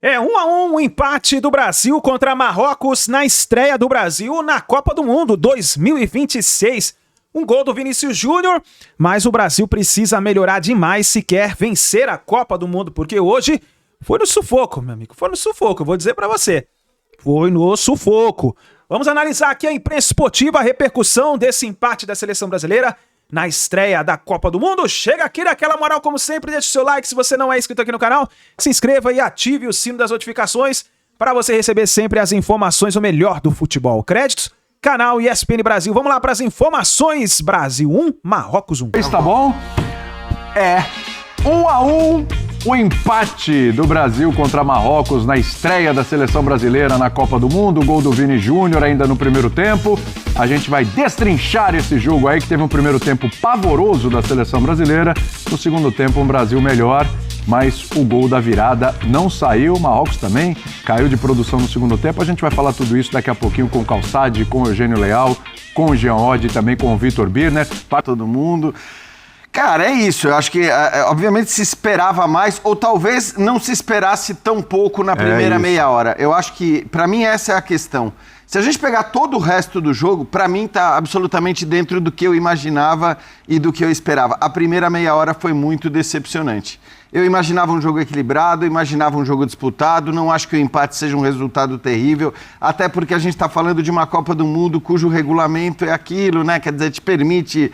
É 1-1, um empate do Brasil contra Marrocos na estreia do Brasil na Copa do Mundo 2026. Um gol do Vinícius Júnior, mas o Brasil precisa melhorar demais se quer vencer a Copa do Mundo, porque hoje foi no sufoco, meu amigo. Foi no sufoco, eu vou dizer pra você. Foi no sufoco. Vamos analisar aqui a imprensa esportiva, a repercussão desse empate da seleção brasileira na estreia da Copa do Mundo. Chega aqui daquela moral como sempre, deixa o seu like se você não é inscrito aqui no canal, se inscreva e ative o sino das notificações para você receber sempre as informações, o melhor do futebol. Créditos, canal ESPN Brasil. Vamos lá para as informações. Brasil 1, Marrocos 1. Está bom? 1-1, o empate do Brasil contra Marrocos na estreia da seleção brasileira na Copa do Mundo. O gol do Vini Júnior ainda no primeiro tempo. A gente vai destrinchar esse jogo aí, que teve um primeiro tempo pavoroso da seleção brasileira. No segundo tempo, um Brasil melhor, mas o gol da virada não saiu. O Marrocos também caiu de produção no segundo tempo. A gente vai falar tudo isso daqui a pouquinho com o Calçade, com o Eugênio Leal, com o Jean Oddi e também com o Vitor Birner. Para todo mundo. Cara, é isso. Eu acho que, obviamente, se esperava mais, ou talvez não se esperasse tão pouco na primeira meia hora. Eu acho que, para mim, essa é a questão. Se a gente pegar todo o resto do jogo, para mim tá absolutamente dentro do que eu imaginava e do que eu esperava. A primeira meia hora foi muito decepcionante. Eu imaginava um jogo equilibrado, imaginava um jogo disputado, não acho que o empate seja um resultado terrível, até porque a gente está falando de uma Copa do Mundo cujo regulamento é aquilo, né? Quer dizer, te permite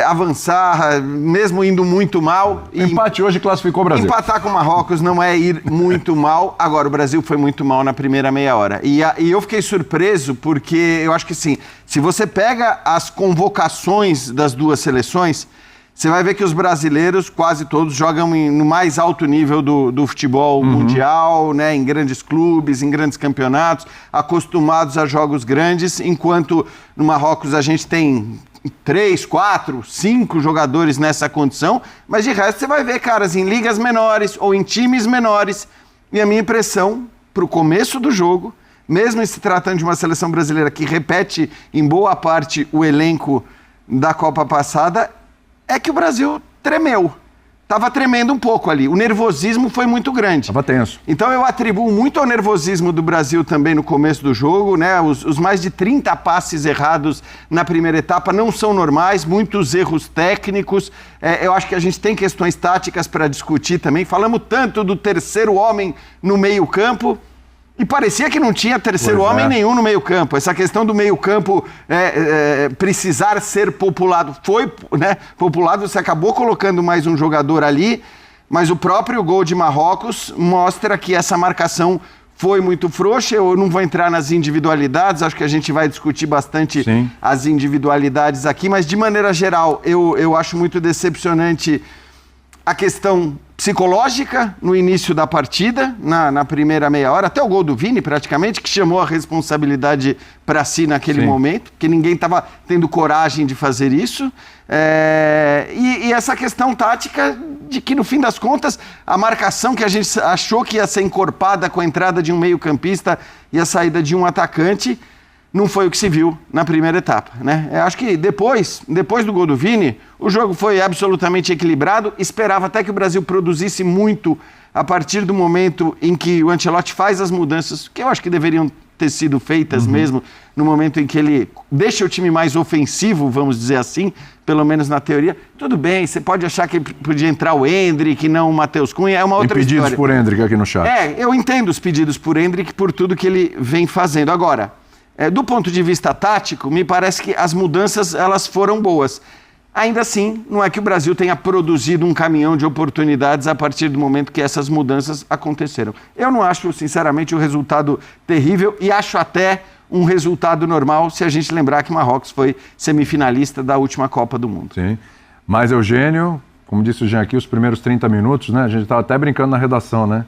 avançar, mesmo indo muito mal. O empate hoje classificou o Brasil. Empatar com o Marrocos não é ir muito mal. Agora, o Brasil foi muito mal na primeira meia hora. E eu fiquei surpreso porque eu acho que, sim, se você pega as convocações das duas seleções, você vai ver que os brasileiros, quase todos, jogam no mais alto nível do futebol mundial, né, em grandes clubes, em grandes campeonatos, acostumados a jogos grandes, enquanto no Marrocos a gente tem 3, 4, 5 jogadores nessa condição, mas de resto você vai ver caras em ligas menores ou em times menores. E a minha impressão, para o começo do jogo, mesmo se tratando de uma seleção brasileira que repete em boa parte o elenco da Copa passada, é que o Brasil tremeu. Estava tremendo um pouco ali. O nervosismo foi muito grande. Estava tenso. Então eu atribuo muito ao nervosismo do Brasil também no começo do jogo, né? Os mais de 30 passes errados na primeira etapa não são normais, muitos erros técnicos. Eu acho que a gente tem questões táticas para discutir também. Falamos tanto do terceiro homem no meio-campo. E parecia que não tinha terceiro homem nenhum no meio-campo. Essa questão do meio-campo precisar ser populado. Foi, né, populado, você acabou colocando mais um jogador ali, mas o próprio gol de Marrocos mostra que essa marcação foi muito frouxa. Eu não vou entrar nas individualidades, acho que a gente vai discutir bastante as individualidades aqui, mas de maneira geral, eu acho muito decepcionante a questão psicológica no início da partida, na primeira meia hora, até o gol do Vini praticamente, que chamou a responsabilidade para si naquele momento, porque ninguém estava tendo coragem de fazer isso. E essa questão tática de que, no fim das contas, a marcação que a gente achou que ia ser encorpada com a entrada de um meio-campista e a saída de um atacante, não foi o que se viu na primeira etapa, né? Eu acho que depois do gol do Vini, o jogo foi absolutamente equilibrado. Esperava até que o Brasil produzisse muito a partir do momento em que o Ancelotti faz as mudanças, que eu acho que deveriam ter sido feitas mesmo, no momento em que ele deixa o time mais ofensivo, vamos dizer assim, pelo menos na teoria. Tudo bem, você pode achar que podia entrar o Endrick, não o Matheus Cunha, é uma outra história. Pedidos por Endrick aqui no chat. Eu entendo os pedidos por Endrick por tudo que ele vem fazendo. Agora, do ponto de vista tático, me parece que as mudanças elas foram boas. Ainda assim, não é que o Brasil tenha produzido um caminhão de oportunidades a partir do momento que essas mudanças aconteceram. Eu não acho, sinceramente, o resultado terrível e acho até um resultado normal se a gente lembrar que Marrocos foi semifinalista da última Copa do Mundo. Sim, mas Eugênio, como disse o Jean aqui, os primeiros 30 minutos, né? A gente estava até brincando na redação, né?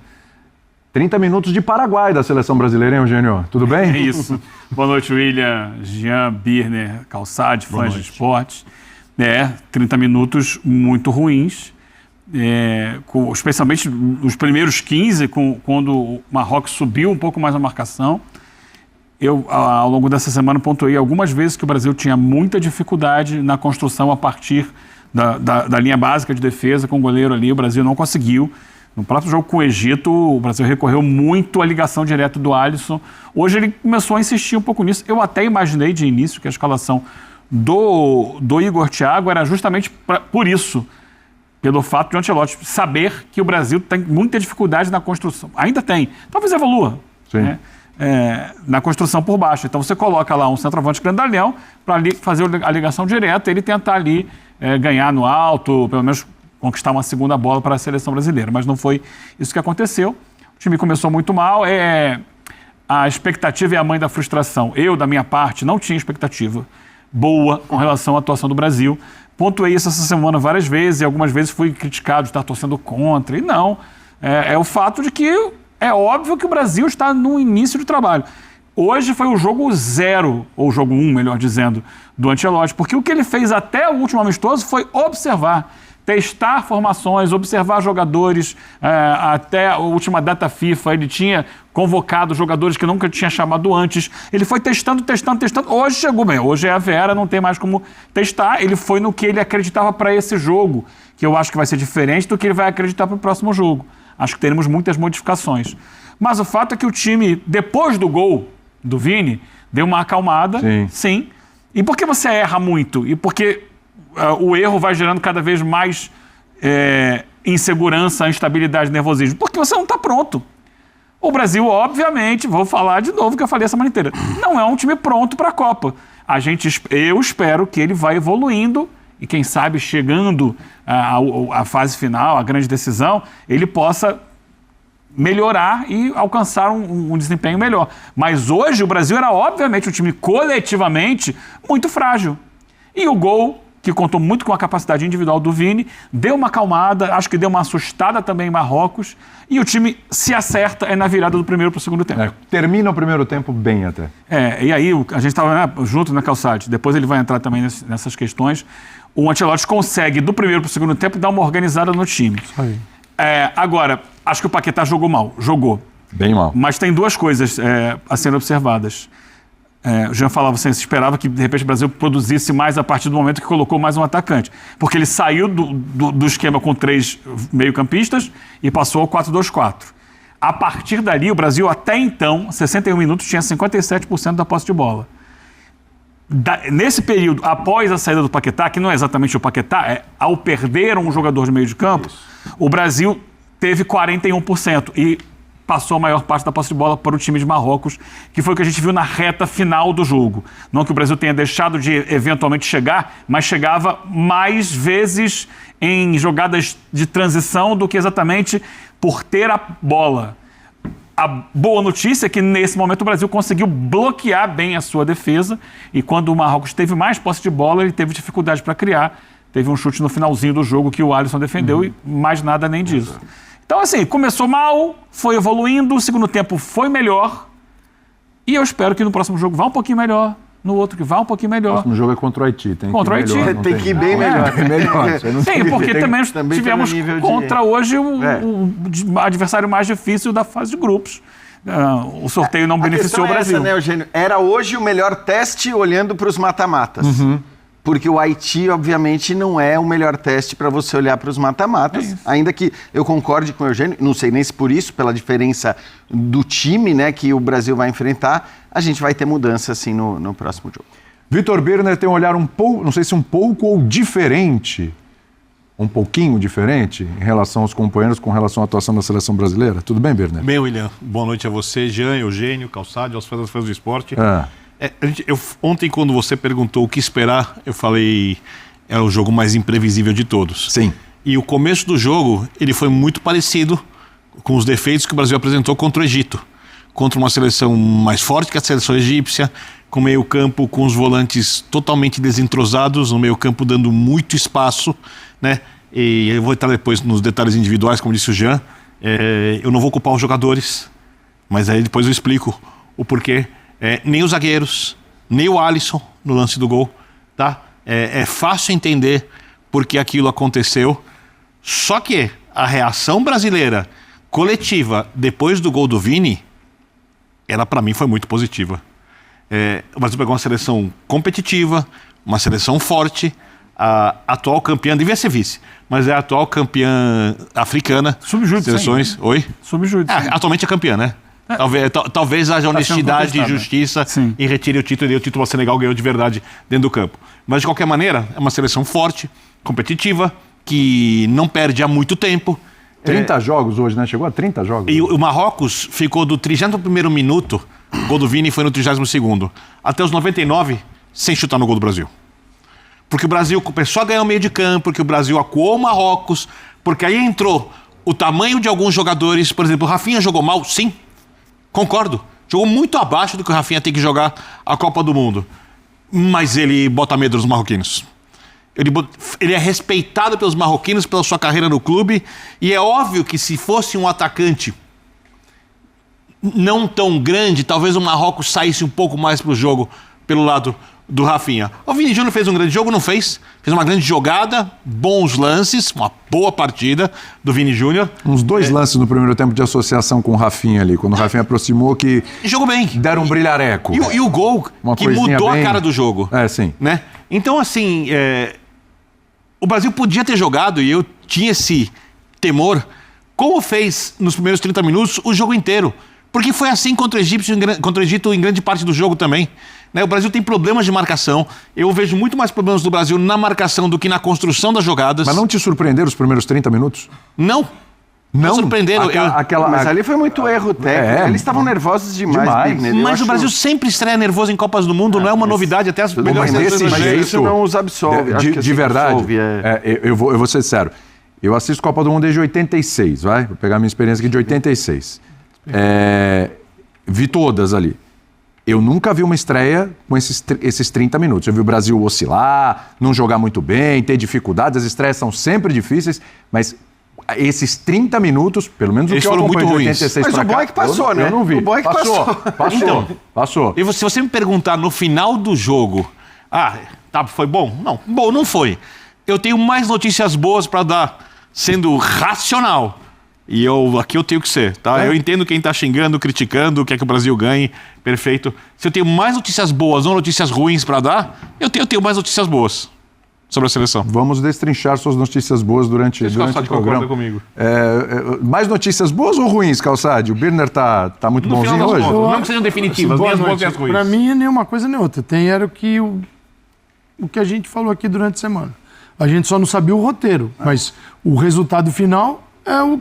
30 minutos de Paraguai da seleção brasileira, hein, Eugênio? Tudo bem? É isso. Boa noite, William, Jean, Birner, Calçade, fãs de esportes. 30 minutos muito ruins, especialmente nos primeiros 15, quando o Marrocos subiu um pouco mais a marcação. Eu, ao longo dessa semana, pontuei algumas vezes que o Brasil tinha muita dificuldade na construção a partir da linha básica de defesa com o goleiro ali. O Brasil não conseguiu No próprio jogo com o Egito, o Brasil recorreu muito à ligação direta do Alisson. Hoje ele começou a insistir um pouco nisso. Eu até imaginei de início que a escalação do Igor Thiago era justamente por isso, pelo fato de Ancelotti saber que o Brasil tem muita dificuldade na construção. Ainda tem. Talvez evolua. Sim. Né? Na construção por baixo. Então você coloca lá um centroavante grandalhão para fazer a ligação direta, ele tentar ali ganhar no alto, pelo menos conquistar uma segunda bola para a seleção brasileira. Mas não foi isso que aconteceu. O time começou muito mal. A expectativa é a mãe da frustração. Eu, da minha parte, não tinha expectativa boa com relação à atuação do Brasil. Pontuei isso essa semana várias vezes e algumas vezes fui criticado de estar torcendo contra. E não. É o fato de que é óbvio que o Brasil está no início de trabalho. Hoje foi o jogo 0, ou o jogo 1, melhor dizendo, do Ancelotti, porque o que ele fez até o último amistoso foi observar, testar formações, observar jogadores. Até a última data FIFA ele tinha convocado jogadores que nunca tinha chamado antes. Ele foi testando. Hoje chegou bem, hoje é a Vera, não tem mais como testar. Ele foi no que ele acreditava para esse jogo, que eu acho que vai ser diferente do que ele vai acreditar para o próximo jogo. Acho que teremos muitas modificações. Mas o fato é que o time, depois do gol do Vini, deu uma acalmada. Sim. E por que você erra muito? E porque o erro vai gerando cada vez mais insegurança, instabilidade, nervosismo? Porque você não está pronto. O Brasil, obviamente, vou falar de novo o que eu falei a semana inteira, não é um time pronto para a Copa. Eu espero que ele vá evoluindo e quem sabe chegando à fase final, à grande decisão, ele possa melhorar e alcançar um desempenho melhor. Mas hoje o Brasil era obviamente um time coletivamente muito frágil. E o gol, que contou muito com a capacidade individual do Vini, deu uma acalmada, acho que deu uma assustada também em Marrocos, e o time se acerta na virada do primeiro para o segundo tempo. Termina o primeiro tempo bem até. E aí a gente estava junto na Calçade, depois ele vai entrar também nessas questões. O Ancelotti consegue, do primeiro para o segundo tempo, dar uma organizada no time. Isso aí. Agora, acho que o Paquetá jogou mal. Jogou. Bem mal. Mas tem duas coisas a serem observadas. O Jean falava, você esperava que, de repente, o Brasil produzisse mais a partir do momento que colocou mais um atacante. Porque ele saiu do esquema com 3 meio-campistas e passou ao 4-2-4. A partir dali, o Brasil, até então, 61 minutos, tinha 57% da posse de bola. Nesse período, após a saída do Paquetá, que não é exatamente o Paquetá, ao perder um jogador de meio de campo, o Brasil teve 41% e passou a maior parte da posse de bola para o time de Marrocos, que foi o que a gente viu na reta final do jogo. Não que o Brasil tenha deixado de eventualmente chegar, mas chegava mais vezes em jogadas de transição do que exatamente por ter a bola. A boa notícia é que, nesse momento, o Brasil conseguiu bloquear bem a sua defesa e, quando o Marrocos teve mais posse de bola, ele teve dificuldade para criar. Teve um chute no finalzinho do jogo que o Alisson defendeu e mais nada nem disso. Então, assim, começou mal, foi evoluindo, o segundo tempo foi melhor e eu espero que no próximo jogo vá um pouquinho melhor, no outro que vá um pouquinho melor. O próximo jogo é contra o Haiti. Contra o Haiti. Tem que ir bem melhor. Sim, porque também tivemos contra hoje o adversário mais difícil da fase de grupos. O sorteio não beneficiou o Brasil. Essa, né, Eugênio? Era hoje o melhor teste olhando para os mata-matas. Porque o Haiti, obviamente, não é o melhor teste para você olhar para os mata-matas. Ainda que eu concorde com o Eugênio, não sei nem se por isso, pela diferença do time, né, que o Brasil vai enfrentar, a gente vai ter mudança assim no próximo jogo. Vitor Birner tem um olhar um pouco, não sei se um pouco ou diferente, um pouquinho diferente em relação aos companheiros com relação à atuação da seleção brasileira. Tudo bem, Birner? Bem, William. Boa noite a você, Jean, Eugênio, Calçade, aos fãs do esporte. Ontem, quando você perguntou o que esperar, eu falei, é o jogo mais imprevisível de todos. Sim. E o começo do jogo, ele foi muito parecido com os defeitos que o Brasil apresentou contra o Egito. Contra uma seleção mais forte que a seleção egípcia, com meio campo, com os volantes totalmente desentrosados, no meio campo dando muito espaço, né? E eu vou entrar depois nos detalhes individuais, como disse o Jean. Eu não vou culpar os jogadores, mas aí depois eu explico o porquê. Nem os zagueiros, nem o Alisson no lance do gol, tá? É fácil entender por que aquilo aconteceu, só que a reação brasileira coletiva depois do gol do Vini, ela para mim foi muito positiva. O Brasil pegou uma seleção competitiva, uma seleção forte, a atual campeã, devia ser vice, mas é a atual campeã africana. Sub-júdice, Seleções. sim. Oi? Sub-júdice. Atualmente é campeã, né? Talvez haja honestidade e justiça Sim. e retire o título, e o título o Senegal ganhou de verdade dentro do campo. Mas, de qualquer maneira, é uma seleção forte, competitiva, que não perde há muito tempo. 30 jogos hoje, né? Chegou a 30 jogos. E o Marrocos ficou do 31º minuto, o gol do Vini foi no 32º, até os 99, sem chutar no gol do Brasil. Porque o Brasil começou a ganhar o meio de campo, porque o Brasil acuou o Marrocos, porque aí entrou o tamanho de alguns jogadores. Por exemplo, o Rafinha jogou mal? Sim, concordo. Jogou muito abaixo do que o Rafinha tem que jogar a Copa do Mundo. Mas ele bota medo nos marroquinos. Ele é respeitado pelos marroquinos pela sua carreira no clube, e é óbvio que se fosse um atacante não tão grande, talvez o Marrocos saísse um pouco mais para o jogo pelo lado do Rafinha. O Vini Júnior fez um grande jogo? Não fez. Fez uma grande jogada, bons lances, uma boa partida do Vini Júnior. Uns 2 lances no primeiro tempo de associação com o Rafinha ali, quando o Rafinha aproximou, que jogou bem. deram um brilhareco. E o gol Uma que coisinha mudou bem... a cara do jogo. Sim. Né? Então, assim, o Brasil podia ter jogado, e eu tinha esse temor, como fez nos primeiros 30 minutos, o jogo inteiro. Porque foi assim contra o Egito em grande parte do jogo também. Né? O Brasil tem problemas de marcação. Eu vejo muito mais problemas do Brasil na marcação do que na construção das jogadas. Mas não te surpreenderam os primeiros 30 minutos? Não. Não surpreenderam. Mas ali foi muito erro técnico. Eles estavam nervosos demais. Big, né? Mas o Brasil sempre estreia nervoso em Copas do Mundo, não é uma novidade, até as melhores desse jeito, isso não os absolve. De verdade, eu vou ser sincero. Eu assisto Copa do Mundo desde 86, vai? Vou pegar minha experiência aqui de 86. Vi todas ali. Eu nunca vi uma estreia com esses 30 minutos. Eu vi o Brasil oscilar, não jogar muito bem, ter dificuldades. As estreias são sempre difíceis, mas esses 30 minutos, pelo menos eles o que eu foram muito acompanhei ruins. de 86 Mas pra o bom cá, é que passou, né? Eu não vi. O bom é que Passou. E se você me perguntar no final do jogo, foi bom? Não, bom não foi. Eu tenho mais notícias boas para dar, sendo racional. E aqui eu tenho que ser, tá? Eu entendo quem tá xingando, criticando, quer que o Brasil ganhe, perfeito. Se eu tenho mais notícias boas ou notícias ruins para dar, eu tenho mais notícias boas sobre a seleção. Vamos destrinchar suas notícias boas durante o programa. Comigo. Mais notícias boas ou ruins, Calçade? O Birner tá muito bonzinho hoje? Não que sejam definitivas, nem as boas nem as ruins. Para mim, nem uma coisa nem outra. Era o que a gente falou aqui durante a semana. A gente só não sabia o roteiro, mas o resultado final é o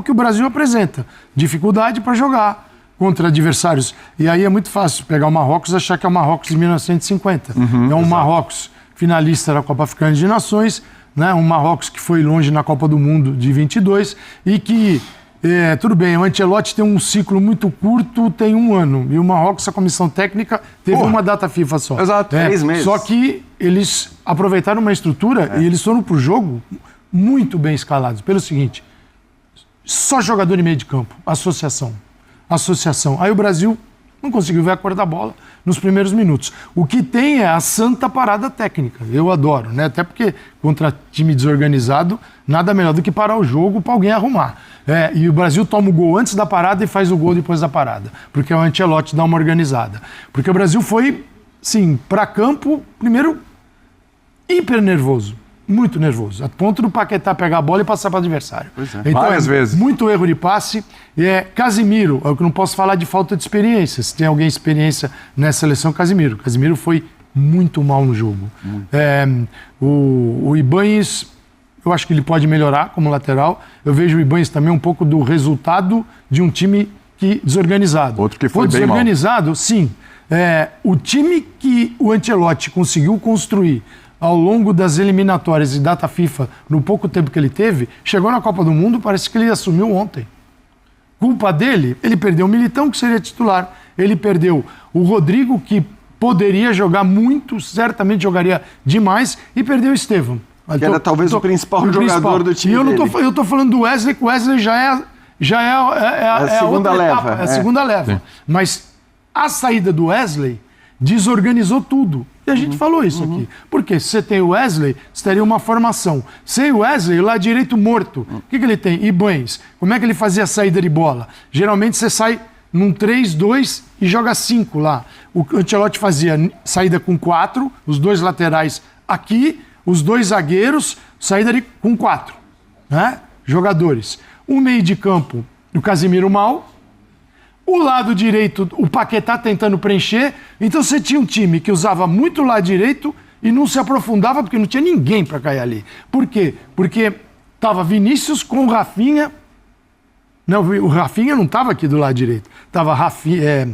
que o Brasil apresenta. Dificuldade para jogar contra adversários. E aí é muito fácil pegar o Marrocos e achar que é o Marrocos de 1950. É um Marrocos finalista da Copa Africana de Nações, né? Um Marrocos que foi longe na Copa do Mundo de 22 e que, tudo bem, o Ancelotti tem um ciclo muito curto, tem 1 ano. E o Marrocos, a comissão técnica, teve uma data FIFA só. Exato, 3 meses. Só que eles aproveitaram uma estrutura e eles foram pro jogo muito bem escalados. Pelo seguinte, só jogador em meio de campo, associação. Aí o Brasil não conseguiu ver a cor da bola nos primeiros minutos. O que tem é a santa parada técnica. Eu adoro, né? Até porque contra time desorganizado, nada melhor do que parar o jogo para alguém arrumar. E o Brasil toma o gol antes da parada e faz o gol depois da parada. Porque o Ancelotti dá uma organizada. Porque o Brasil foi, sim, para campo, primeiro, hiper nervoso. Muito nervoso, a ponto do Paquetá pegar a bola e passar para o adversário. Então, várias vezes. Muito erro de passe. Casimiro, eu não posso falar de falta de experiência. Se tem alguém experiência nessa seleção, Casimiro. Casimiro foi muito mal no jogo. O Ibanez, eu acho que ele pode melhorar como lateral. Eu vejo o Ibanez também um pouco do resultado de um time desorganizado. Outro que foi bem mal. Desorganizado, sim. O time que o Ancelotti conseguiu construir ao longo das eliminatórias e data FIFA, no pouco tempo que ele teve, chegou na Copa do Mundo, parece que ele assumiu ontem. Culpa dele, ele perdeu o Militão, que seria titular. Ele perdeu o Rodrigo, que poderia jogar muito, certamente jogaria demais, e perdeu o Estevão. Que era talvez o principal jogador do time dele. E eu tô falando do Wesley, que o Wesley já é a segunda outra leva. etapa, é a segunda leva. Mas a saída do Wesley desorganizou tudo. E a gente falou isso aqui. Porque se você tem o Wesley, você teria uma formação. Sem o Wesley, o lado direito morto. O que ele tem? Ibanez. Como é que ele fazia a saída de bola? Geralmente você sai num 3-2 e joga 5 lá. O Ancelotti fazia saída com 4, os 2 laterais aqui, os 2 zagueiros, saída ali com 4, né? Jogadores. O meio de campo, o Casemiro mal. O lado direito, o Paquetá tentando preencher. Então você tinha um time que usava muito o lado direito e não se aprofundava porque não tinha ninguém para cair ali. Por quê? Porque estava Vinícius com o Rafinha. Não, o Rafinha não estava aqui do lado direito. Estava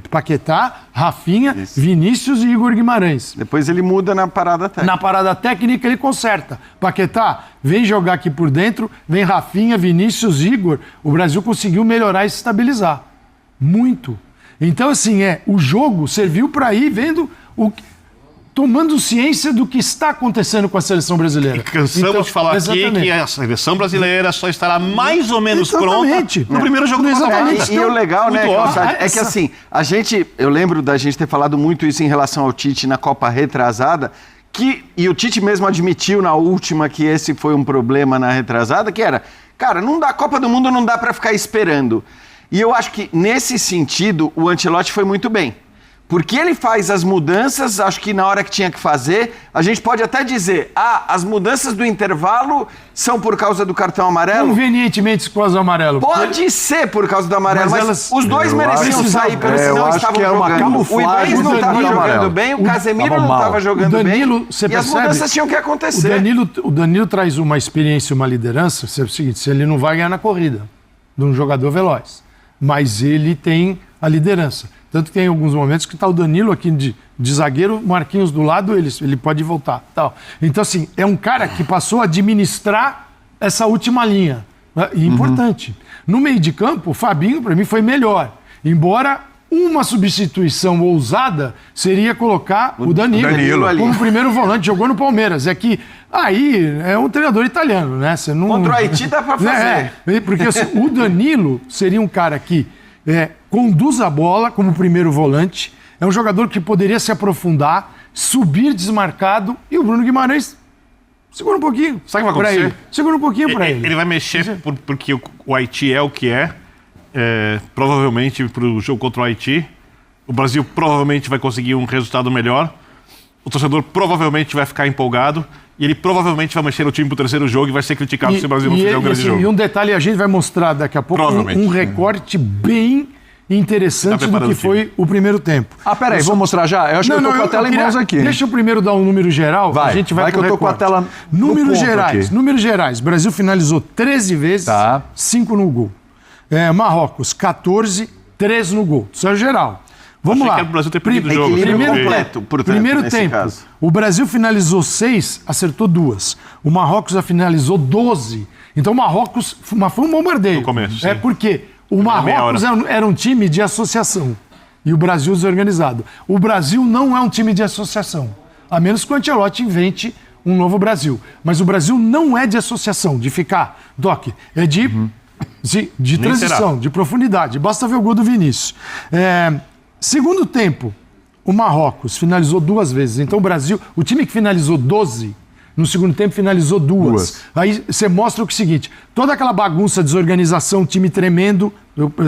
Paquetá, Rafinha, Vinícius e Igor Guimarães. Depois ele muda na parada técnica. Na parada técnica ele conserta. Paquetá, vem jogar aqui por dentro, vem Rafinha, Vinícius, Igor. O Brasil conseguiu melhorar e se estabilizar. Muito. Então, assim, o jogo serviu para ir vendo tomando ciência do que está acontecendo com a seleção brasileira. E cansamos de falar aqui que a seleção brasileira só estará mais ou menos pronta no primeiro jogo do Mata-Mata. E o legal, né, Calçade, é que assim, eu lembro da gente ter falado muito isso em relação ao Tite na Copa retrasada, e o Tite mesmo admitiu na última que esse foi um problema na retrasada, que era, cara, a Copa do Mundo não dá para ficar esperando. E eu acho que, nesse sentido, o Ancelotti foi muito bem. Porque ele faz as mudanças, acho que na hora que tinha que fazer, a gente pode até dizer, as mudanças do intervalo são por causa do cartão amarelo? Convenientemente por causa do amarelo. Pode ser por causa do amarelo, mas os dois mereciam sair, pelo senão estavam jogando. O Ibanez não estava jogando bem, o Casemiro não estava jogando bem, e as mudanças tinham que acontecer. O Danilo traz uma experiência, uma liderança, é o seguinte, se ele não vai ganhar na corrida de um jogador veloz, mas ele tem a liderança. Tanto que tem alguns momentos que está o Danilo aqui de zagueiro, Marquinhos do lado, ele pode voltar. Tal. Então, assim, é um cara que passou a administrar essa última linha. Né? E importante. No meio de campo, o Fabinho, para mim, foi melhor. Embora uma substituição ousada seria colocar o Danilo como primeiro volante. Jogou no Palmeiras. É que aí é um treinador italiano, né? Você não... Contra o Haiti dá para fazer. Porque assim, o Danilo seria um cara que conduz a bola como primeiro volante, é um jogador que poderia se aprofundar, subir desmarcado, e o Bruno Guimarães segura um pouquinho. Sabe o que vai acontecer? Segura um pouquinho para ele. Ele vai mexer porque o Haiti é o que é. Provavelmente para o jogo contra o Haiti, o Brasil provavelmente vai conseguir um resultado melhor, o torcedor provavelmente vai ficar empolgado, e ele provavelmente vai mexer no time pro terceiro jogo e vai ser criticado se o Brasil não fizer um grande jogo. E um detalhe, a gente vai mostrar daqui a pouco um recorte bem interessante do que foi o primeiro tempo. Peraí, vou mostrar já? Eu acho que eu tô com a tela em mãos aqui. Deixa eu primeiro dar um número geral, a gente vai pro que eu tô com a tela Números gerais. Brasil finalizou 13 vezes, 5 no gol. Marrocos, 14, 3 no gol. Isso é geral. Vamos lá. Que era o Brasil ter perdido o jogo. Primeiro tempo. Caso. O Brasil finalizou 6, acertou 2. O Marrocos já finalizou 12. Então o Marrocos foi um bombardeio. No começo, sim. Porque o Marrocos era um time de associação. E o Brasil desorganizado. O Brasil não é um time de associação. A menos que o Ancelotti invente um novo Brasil. Mas o Brasil não é de associação, de ficar, Doc. É de transição, de profundidade. Basta ver o gol do Vinícius. Segundo tempo, o Marrocos finalizou 2 vezes. Então o time que finalizou 12, no segundo tempo finalizou 2. Aí você mostra o seguinte, toda aquela bagunça, desorganização, time tremendo,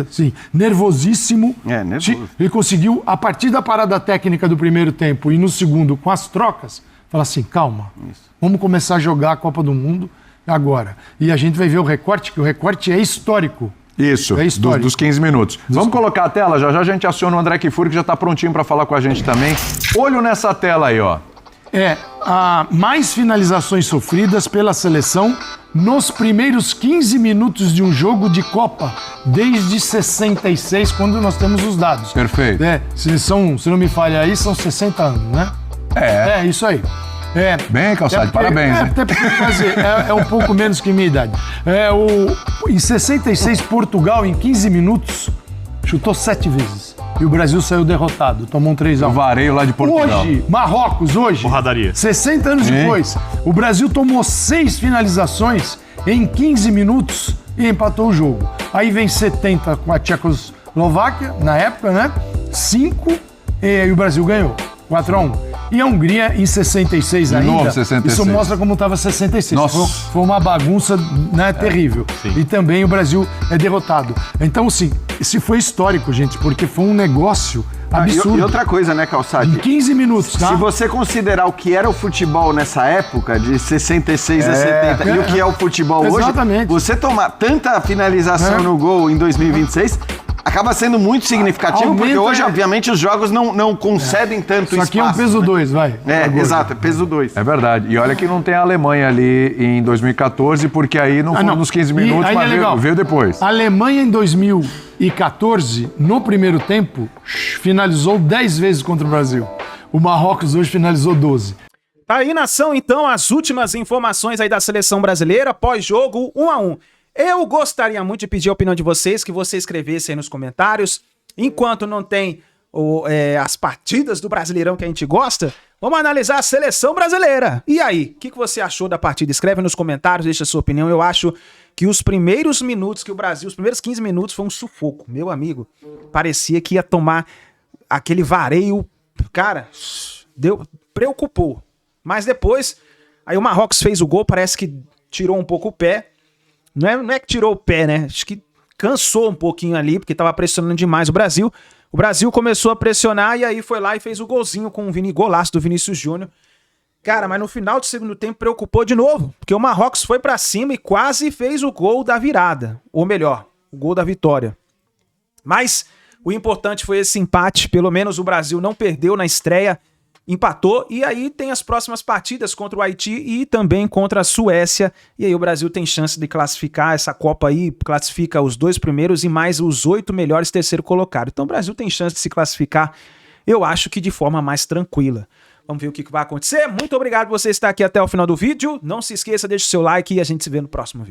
assim, nervosíssimo. Nervoso. Ele conseguiu, a partir da parada técnica do primeiro tempo e no segundo, com as trocas, falar assim, calma, vamos começar a jogar a Copa do Mundo agora. E a gente vai ver o recorte, que o recorte é histórico. Isso, dos 15 minutos. Vamos colocar a tela? Já a gente aciona o André Kfouri, que já está prontinho para falar com a gente também. Olho nessa tela aí, ó. Mais finalizações sofridas pela seleção nos primeiros 15 minutos de um jogo de Copa, desde 66, quando nós temos os dados. Perfeito. Se não me falha aí, são 60 anos, né? Isso aí. Bem, Calçade, parabéns. Até porque é um pouco menos que minha idade. Em 66, Portugal, em 15 minutos, chutou 7 vezes. E o Brasil saiu derrotado, tomou um 3-1. O vareio lá de Portugal. Marrocos, Porradaria. 60 anos depois, o Brasil tomou 6 finalizações em 15 minutos e empatou o jogo. Aí vem 70 com a Tchecoslováquia, na época, né? 5, e o Brasil ganhou, 4-1. E a Hungria em 66 ainda. novo 66. Isso mostra como estava 66. Nossa. Foi uma bagunça, né, terrível. E também o Brasil é derrotado. Então, assim, isso foi histórico, gente, porque foi um negócio absurdo. E outra coisa, né, Calçade? Em 15 minutos, tá? Se você considerar o que era o futebol nessa época, de 66 a 70, e o que é o futebol Exatamente. hoje, você tomar tanta finalização no gol em 2026, acaba sendo muito significativo, Aumenta, porque hoje, obviamente, os jogos não concedem tanto Isso espaço. aqui é um peso né? 2, vai. Exato, peso 2. É verdade. E olha que não tem a Alemanha ali em 2014, porque aí não foram nos 15 minutos, aí mas é legal. veio depois. A Alemanha em 2014, no primeiro tempo, finalizou 10 vezes contra o Brasil. O Marrocos hoje finalizou 12. Tá aí, nação, então, as últimas informações aí da seleção brasileira, pós-jogo, 1-1. Eu gostaria muito de pedir a opinião de vocês, que você escrevesse aí nos comentários. Enquanto não tem as partidas do Brasileirão que a gente gosta, vamos analisar a seleção brasileira. E aí, o que você achou da partida? Escreve nos comentários, deixa a sua opinião. Eu acho que os primeiros minutos que o Brasil, os primeiros 15 minutos foi um sufoco. Meu amigo, parecia que ia tomar aquele vareio. Cara, preocupou. Mas depois, aí o Marrocos fez o gol, parece que tirou um pouco o pé. Não é que tirou o pé, né? Acho que cansou um pouquinho ali, porque tava pressionando demais o Brasil. O Brasil começou a pressionar e aí foi lá e fez o golzinho com o golaço do Vinícius Júnior. Cara, mas no final do segundo tempo preocupou de novo, porque o Marrocos foi pra cima e quase fez o gol da virada. Ou melhor, o gol da vitória. Mas o importante foi esse empate, pelo menos o Brasil não perdeu na estreia, empatou, e aí tem as próximas partidas contra o Haiti e também contra a Suécia, e aí o Brasil tem chance de classificar essa Copa aí, classifica os 2 primeiros e mais os 8 melhores terceiro colocados. Então o Brasil tem chance de se classificar, eu acho que de forma mais tranquila. Vamos ver o que vai acontecer. Muito obrigado por você estar aqui até o final do vídeo. Não se esqueça, deixe o seu like e a gente se vê no próximo vídeo.